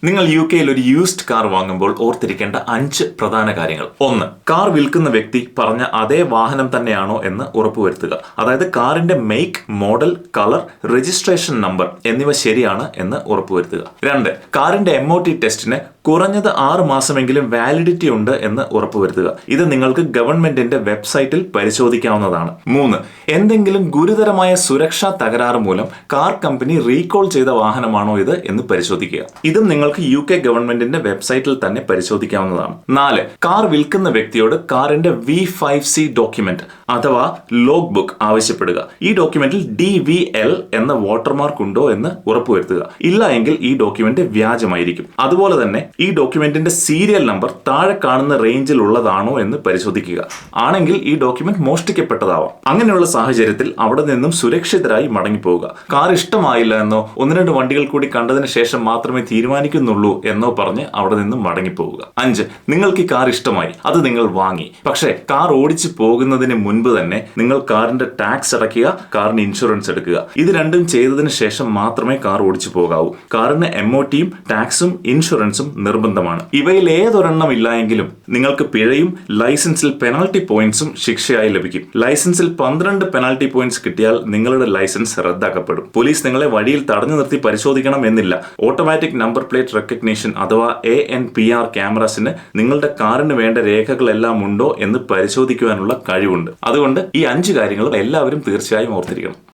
നിങ്ങൾ യുകെയിൽ ഒരു used car വാങ്ങുമ്പോൾ ഓർത്തിരിക്കേണ്ട 5 പ്രധാന കാര്യങ്ങൾ. 1. കാർ വിൽക്കുന്ന വ്യക്തി പറഞ്ഞ അതേ വാഹനം തന്നെയാണോ എന്ന് ഉറപ്പുവരുത്തുക. അതായത് കാറിന്റെ make, model, colour, registration number എന്നിവ ശരിയാണ് എന്ന് ഉറപ്പുവരുത്തുക. 2. കാറിന്റെ MOT ടെസ്റ്റിന് കുറഞ്ഞത് 6 മാസമെങ്കിലും വാലിഡിറ്റി ഉണ്ട് എന്ന് ഉറപ്പുവരുത്തുക. ഇത് നിങ്ങൾക്ക് ഗവൺമെന്റിന്റെ വെബ്സൈറ്റിൽ പരിശോധിക്കാവുന്നതാണ്. 3. എന്തെങ്കിലും ഗുരുതരമായ സുരക്ഷാ തകരാറ് മൂലം കാർ കമ്പനി റീകോൾ ചെയ്ത വാഹനമാണോ ഇത് എന്ന് പരിശോധിക്കുക. ഇതും നിങ്ങൾക്ക് UK ഗവൺമെന്റിന്റെ വെബ്സൈറ്റിൽ തന്നെ പരിശോധിക്കാവുന്നതാണ്. 4. കാർ വിൽക്കുന്ന വ്യക്തിയോട് കാറിന്റെ V5C ഡോക്യുമെന്റ് അഥവാ ലോഗ് ബുക്ക് ആവശ്യപ്പെടുക. ഈ ഡോക്യുമെന്റിൽ DVL എന്ന വാട്ടർമാർക്ക് ഉണ്ടോ എന്ന് ഉറപ്പുവരുത്തുക. ഇല്ല എങ്കിൽ ഈ ഡോക്യുമെന്റ് വ്യാജമായിരിക്കും. അതുപോലെ തന്നെ ഈ ഡോക്യുമെന്റിന്റെ സീരിയൽ നമ്പർ താഴെ കാണുന്ന റേഞ്ചിൽ ഉള്ളതാണോ എന്ന് പരിശോധിക്കുക. ആണെങ്കിൽ ഈ ഡോക്യുമെന്റ് മോഷ്ടിക്കപ്പെട്ടതാവാം. അങ്ങനെയുള്ള സാഹചര്യത്തിൽ അവിടെ നിന്നും സുരക്ഷിതരായി മടങ്ങിപ്പോവുക. കാർ ഇഷ്ടമായില്ല എന്നോ 1-2 വണ്ടികൾ കൂടി കണ്ടതിന് ശേഷം മാത്രമേ തീരുമാനിക്കുന്നുള്ളൂ എന്നോ പറഞ്ഞ് അവിടെ നിന്നും മടങ്ങിപ്പോവുക. 5. നിങ്ങൾക്ക് ഈ കാർ ഇഷ്ടമായി, അത് നിങ്ങൾ വാങ്ങി. പക്ഷേ കാർ ഓടിച്ചു പോകുന്നതിന് മുൻപ് തന്നെ നിങ്ങൾ കാറിന്റെ ടാക്സ് അടയ്ക്കുക, കാറിന് ഇൻഷുറൻസ് എടുക്കുക. ഇത് രണ്ടും ചെയ്തതിന് ശേഷം മാത്രമേ കാർ ഓടിച്ചു പോകാവൂ. കാറിന് MOTയും ടാക്സും ഇൻഷുറൻസും നിർബന്ധമാണ്. ഇവയിൽ ഏതൊരെണ്ണം ഇല്ലായെങ്കിലും നിങ്ങൾക്ക് പിഴയും ലൈസൻസിൽ പെനാൽറ്റി പോയിന്റ്സും ശിക്ഷയായി ലഭിക്കും. ലൈസൻസിൽ 12 പെനാൽറ്റി പോയിന്റ്സ് കിട്ടിയാൽ നിങ്ങളുടെ ലൈസൻസ് റദ്ദാക്കപ്പെടും. പോലീസ് നിങ്ങളെ വഴിയിൽ തടഞ്ഞു നിർത്തി പരിശോധിക്കണം എന്നില്ല. ഓട്ടോമാറ്റിക് നമ്പർ പ്ലേറ്റ് റെക്കഗ്നീഷൻ അഥവാ ANPR ക്യാമറാസിന് നിങ്ങളുടെ കാറിന് വേണ്ട രേഖകളെല്ലാം ഉണ്ടോ എന്ന് പരിശോധിക്കുവാനുള്ള കഴിവുണ്ട്. അതുകൊണ്ട് ഈ 5 കാര്യങ്ങളും എല്ലാവരും തീർച്ചയായും ഓർത്തിരിക്കണം.